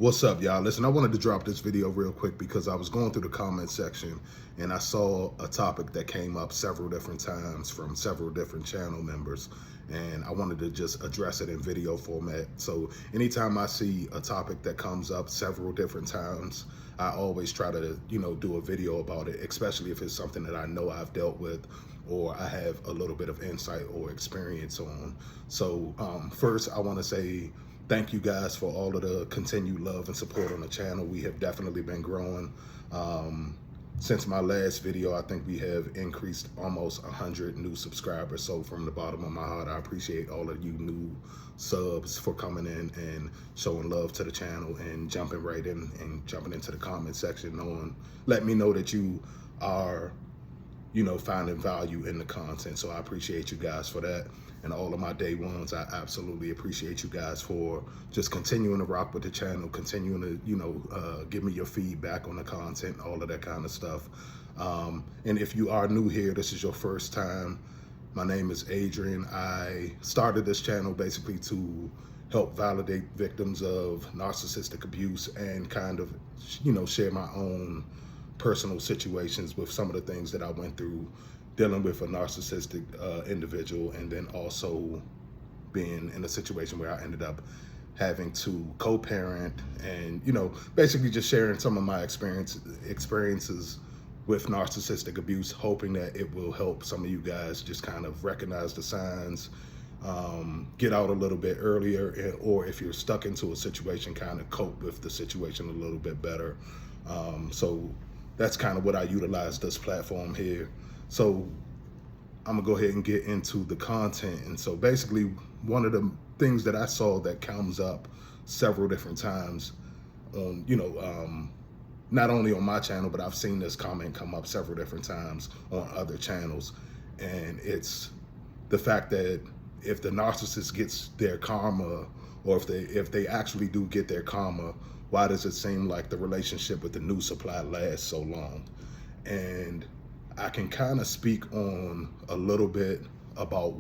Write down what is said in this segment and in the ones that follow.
What's up, y'all? Listen, I wanted to drop this video real quick because I was going through the comment section and I saw a topic that came up several different times from several different channel members, and I wanted to just address it in video format. So anytime I see a topic that comes up several different times, I always try to, do a video about it, especially if it's something that I know I've dealt with or I have a little bit of insight or experience on. So first, I want to say thank you guys for all of the continued love and support on the channel. We have definitely been growing. Since my last video, I think we have increased almost 100 new subscribers. So from the bottom of my heart, I appreciate all of you new subs for coming in and showing love to the channel and jumping right in and jumping into the comment section, let me know that you are finding value in the content. So I appreciate you guys for that. And all of my day ones, I absolutely appreciate you guys for just continuing to rock with the channel, continuing to, give me your feedback on the content, all of that kind of stuff. And if you are new here, this is your first time, my name is Adrian. I started this channel basically to help validate victims of narcissistic abuse and kind of, share my own personal situations with some of the things that I went through dealing with a narcissistic individual, and then also being in a situation where I ended up having to co-parent and, basically just sharing some of my experiences with narcissistic abuse, hoping that it will help some of you guys just kind of recognize the signs, get out a little bit earlier, or if you're stuck into a situation, kind of cope with the situation a little bit better. So that's kind of what I utilize this platform here. So I'm gonna go ahead and get into the content. And so basically one of the things that I saw that comes up several different times on, not only on my channel, but I've seen this comment come up several different times on other channels. And it's the fact that if the narcissist gets their karma, or if they actually do get their karma, why does it seem like the relationship with the new supply lasts so long? And I can kind of speak on a little bit about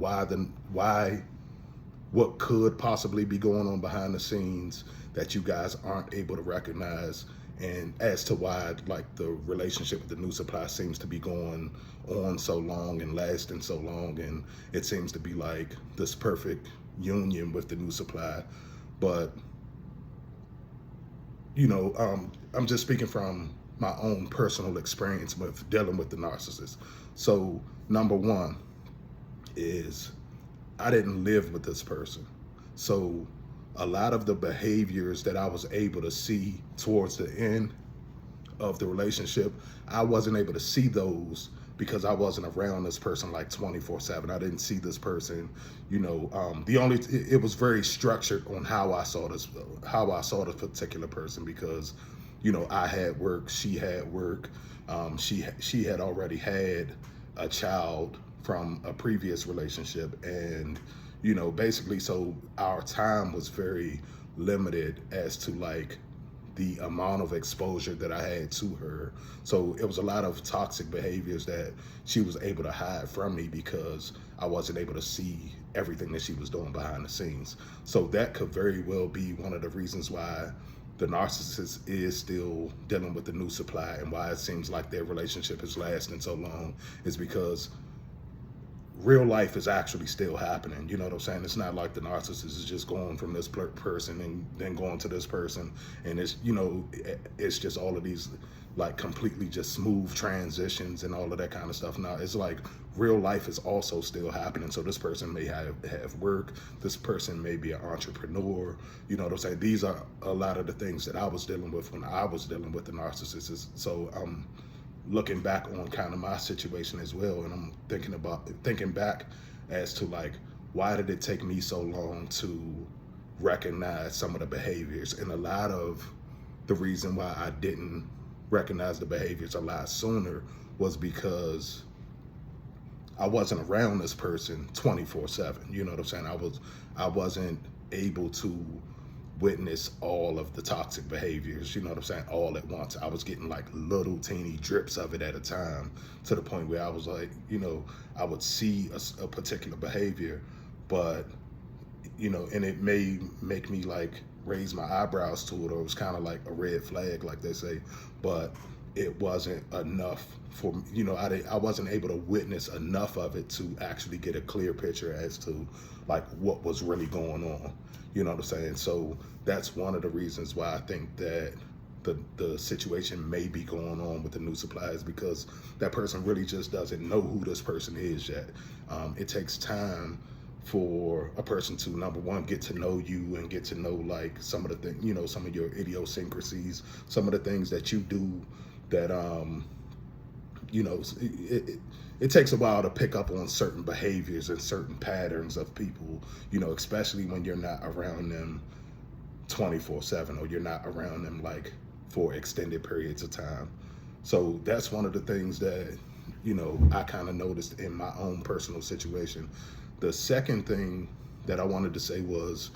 what could possibly be going on behind the scenes that you guys aren't able to recognize, and as to why like the relationship with the new supply seems to be going on so long and lasting so long, and it seems to be like this perfect union with the new supply. But I'm just speaking from my own personal experience with dealing with the narcissist. So number one is I didn't live with this person. So a lot of the behaviors that I was able to see towards the end of the relationship, I wasn't able to see those because I wasn't around this person like 24/7. I didn't see this person, it was very structured on how I saw this particular person, because I had work, she had work, she had already had a child from a previous relationship, and basically, so our time was very limited as to like the amount of exposure that I had to her. So it was a lot of toxic behaviors that she was able to hide from me because I wasn't able to see everything that she was doing behind the scenes. So that could very well be one of the reasons why the narcissist is still dealing with the new supply, and why it seems like their relationship is lasting so long, is because real life is actually still happening. You know what I'm saying? It's not like the narcissist is just going from this person and then going to this person, and it's it's just all of these like completely just smooth transitions and all of that kind of stuff. Now it's like real life is also still happening. So this person may have work, this person may be an entrepreneur, you know what I'm saying? These are a lot of the things that I was dealing with when I was dealing with the narcissist. So looking back on kind of my situation as well, and I'm thinking back as to like, why did it take me so long to recognize some of the behaviors? And a lot of the reason why I didn't recognize the behaviors a lot sooner was because I wasn't around this person 24/7. You know what I'm saying? I wasn't able to witness all of the toxic behaviors, you know what I'm saying, all at once. I was getting like little teeny drips of it at a time, to the point where I was like, I would see a particular behavior, but and it may make me like raise my eyebrows to it, or it was kind of like a red flag, like they say, but it wasn't enough for, you know, I wasn't able to witness enough of it to actually get a clear picture as to like what was really going on. You know what I'm saying? So that's one of the reasons why I think that the situation may be going on with the new suppliers, because that person really just doesn't know who this person is yet. It takes time for a person to, number one, get to know you and get to know like some of the things, you know, some of your idiosyncrasies, some of the things that you do that, you know, it takes a while to pick up on certain behaviors and certain patterns of people, you know, especially when you're not around them 24/7, or you're not around them like for extended periods of time. So that's one of the things that, you know, I kind of noticed in my own personal situation. The second thing that I wanted to say was,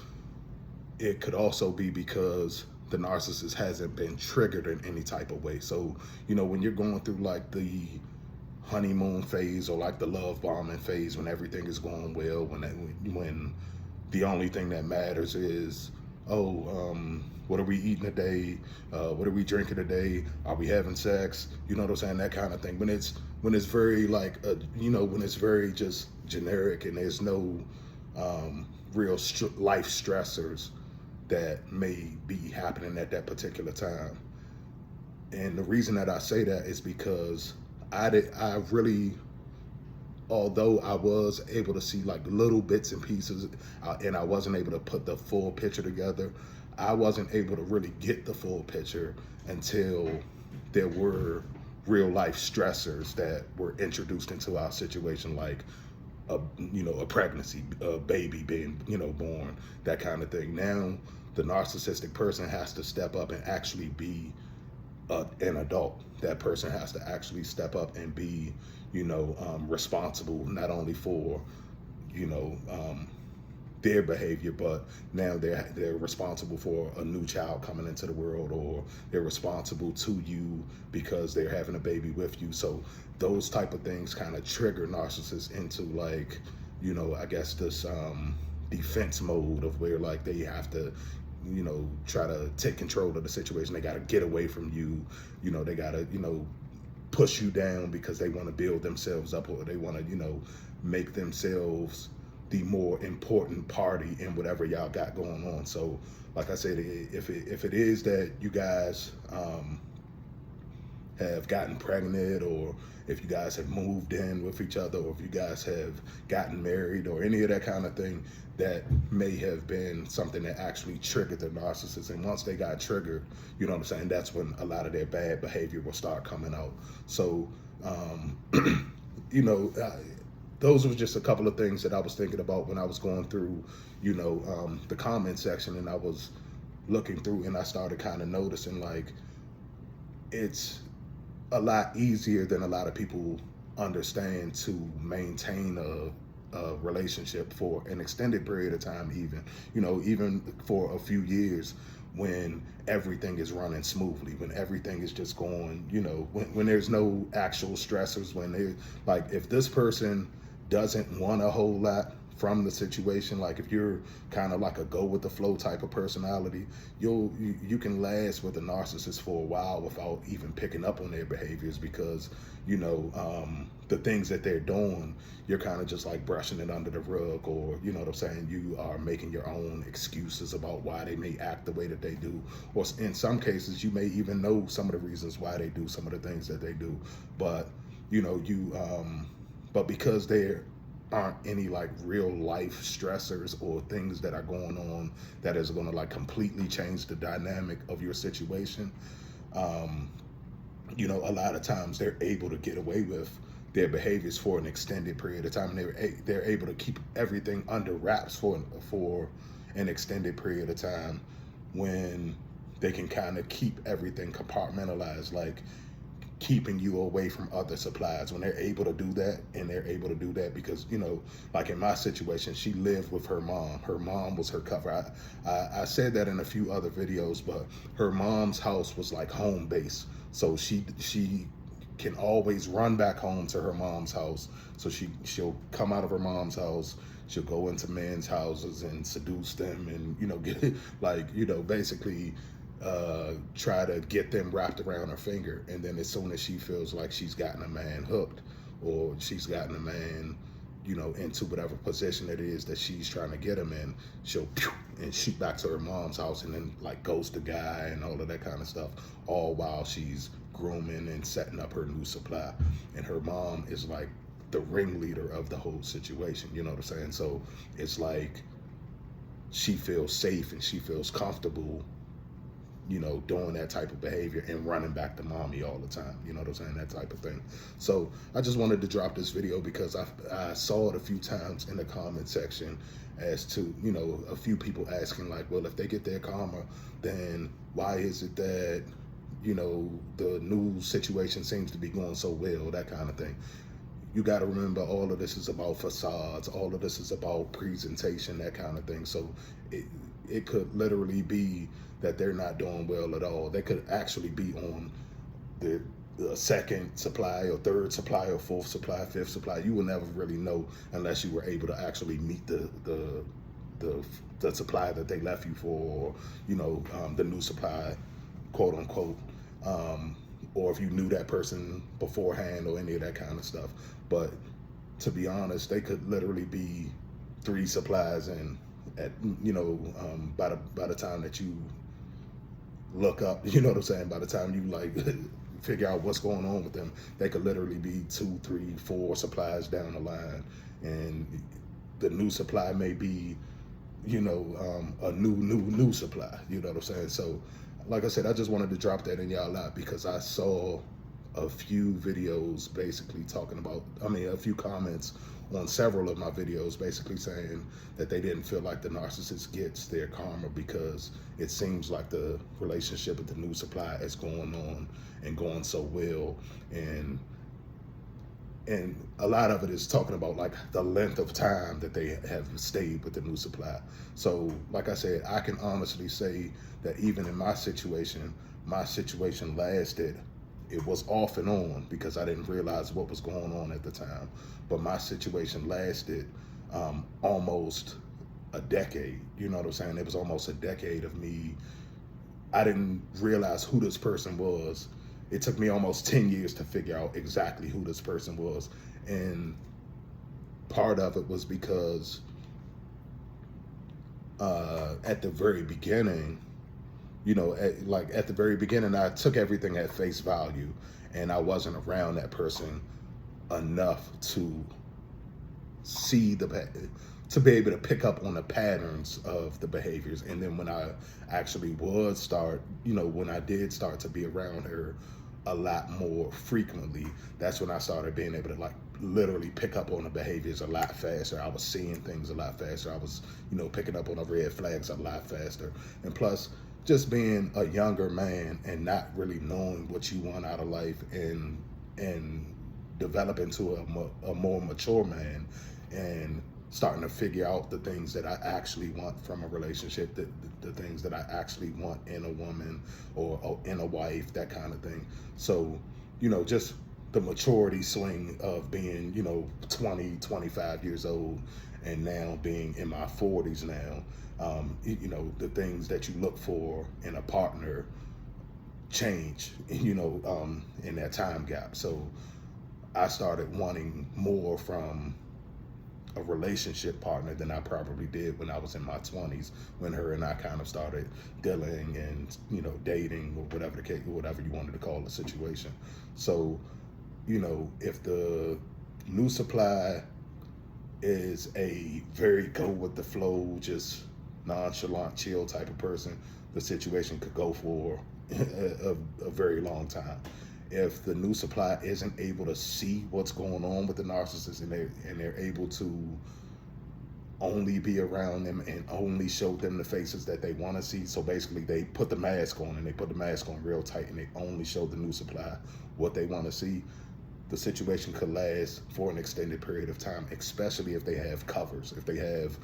it could also be because the narcissist hasn't been triggered in any type of way. So, you know, when you're going through like the honeymoon phase or like the love bombing phase, when everything is going well, when the only thing that matters is, oh, what are we eating today? What are we drinking today? Are we having sex? You know what I'm saying? That kind of thing. When it's very like, you know, when it's very just generic and there's no real life stressors that may be happening at that particular time. And the reason that I say that is because I really, although I was able to see like little bits and pieces, and I wasn't able to put the full picture together, I wasn't able to really get the full picture until there were real life stressors that were introduced into our situation, like a pregnancy, a baby being, born, that kind of thing. Now the narcissistic person has to step up and actually be an adult. That person has to actually step up and be, responsible not only for, their behavior, but now they're responsible for a new child coming into the world, or they're responsible to you because they're having a baby with you. So those type of things kind of trigger narcissists into like, I guess this defense mode of where like they have to, try to take control of the situation. They got to get away from you. They got to, push you down because they want to build themselves up, or they want to, make themselves the more important party in whatever y'all got going on. So like I said, if it is that you guys have gotten pregnant, or if you guys have moved in with each other, or if you guys have gotten married, or any of that kind of thing, that may have been something that actually triggered the narcissist. And once they got triggered, you know what I'm saying, that's when a lot of their bad behavior will start coming out. So, those were just a couple of things that I was thinking about when I was going through, the comment section, and I was looking through, and I started kind of noticing like it's a lot easier than a lot of people understand to maintain a relationship for an extended period of time, even for a few years, when everything is running smoothly, when everything is just going, when there's no actual stressors, when they like, if this person doesn't want a whole lot from the situation, like if you're kind of like a go with the flow type of personality, you can last with a narcissist for a while without even picking up on their behaviors, because the things that they're doing, you're kind of just like brushing it under the rug, or you know what I'm saying, you are making your own excuses about why they may act the way that they do, or in some cases you may even know some of the reasons why they do some of the things that they do, but but because there aren't any like real life stressors or things that are going on that is going to like completely change the dynamic of your situation, a lot of times they're able to get away with their behaviors for an extended period of time, and they're able to keep everything under wraps for an extended period of time, when they can kind of keep everything compartmentalized, like keeping you away from other supplies. When they're able to do that, and they're able to do that because, like in my situation, she lived with her mom. Her mom was her cover. I said that in a few other videos, but her mom's house was like home base. So she can always run back home to her mom's house. So she'll come out of her mom's house. she'll go into men's houses and seduce them and, get like, basically try to get them wrapped around her finger. And then as soon as she feels like she's gotten a man hooked, or she's gotten a man, into whatever position it is that she's trying to get him in, she'll and shoot back to her mom's house and then like ghost the guy and all of that kind of stuff, all while she's grooming and setting up her new supply. And her mom is like the ringleader of the whole situation, you know what I'm saying? So it's like she feels safe and she feels comfortable, doing that type of behavior and running back to mommy all the time, you know what I'm saying, that type of thing. So I just wanted to drop this video because I saw it a few times in the comment section as to, a few people asking like, well, if they get their karma, then why is it that, the new situation seems to be going so well, that kind of thing. You got to remember, all of this is about facades, all of this is about presentation, that kind of thing. So it could literally be that they're not doing well at all. They could actually be on the second supply or third supply or fourth supply, fifth supply. You will never really know unless you were able to actually meet the supply that they left you for, or, the new supply, quote unquote, or if you knew that person beforehand or any of that kind of stuff. But to be honest, they could literally be 3 supplies in at, by the time that you look up, you know what I'm saying, by the time you like figure out what's going on with them, they could literally be 2, 3, 4 supplies down the line. And the new supply may be, a new supply, you know what I'm saying? So like I said, I just wanted to drop that in y'all lap because I saw a few videos basically talking about, a few comments on several of my videos basically saying that they didn't feel like the narcissist gets their karma because it seems like the relationship with the new supply is going on and going so well, and a lot of it is talking about like the length of time that they have stayed with the new supply. So like I said, I can honestly say that even in my situation lasted, it was off and on because I didn't realize what was going on at the time, but my situation lasted almost a decade, you know what I'm saying? It was almost a decade of me. I didn't realize who this person was. It took me almost 10 years to figure out exactly who this person was. And part of it was because at the very beginning, at the very beginning, I took everything at face value and I wasn't around that person enough to see to be able to pick up on the patterns of the behaviors. And then when I actually would start, when I did start to be around her a lot more frequently, that's when I started being able to like literally pick up on the behaviors a lot faster. I was seeing things a lot faster. I was, picking up on the red flags a lot faster. And plus, just being a younger man and not really knowing what you want out of life and developing to a more mature man and starting to figure out the things that I actually want from a relationship, the things that I actually want in a woman or in a wife, that kind of thing. So, just the maturity swing of being, 20, 25 years old and now being in my 40s now, the things that you look for in a partner change, in that time gap. So I started wanting more from a relationship partner than I probably did when I was in my 20s, when her and I kind of started dealing and, dating or whatever the case, whatever you wanted to call the situation. So, if the new supply is a very go with the flow, just nonchalant, chill type of person, the situation could go for a very long time. If the new supply isn't able to see what's going on with the narcissist and they're able to only be around them and only show them the faces that they want to see, so basically they put the mask on and they put the mask on real tight and they only show the new supply what they want to see, the situation could last for an extended period of time, especially if they have covers, if they have,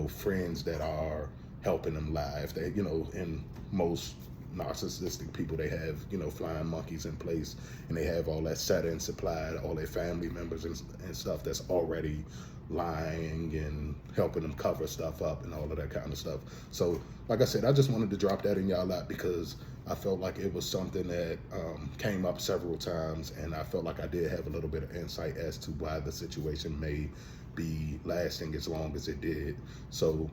friends that are helping them lie. If they, in most narcissistic people, they have, flying monkeys in place and they have all that set and supplied, all their family members and stuff that's already lying and helping them cover stuff up and all of that kind of stuff. So like I said, I just wanted to drop that in y'all lap because I felt like it was something that came up several times, and I felt like I did have a little bit of insight as to why the situation may be lasting as long as it did. So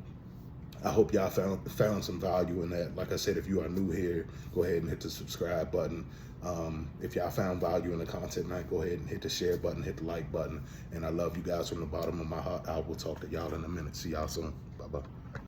I hope y'all found some value in that. Like I said, if you are new here, go ahead and hit the subscribe button. If y'all found value in the content, man, go ahead and hit the share button, hit the like button. And I love you guys from the bottom of my heart. I will talk to y'all in a minute. See y'all soon. Bye-bye.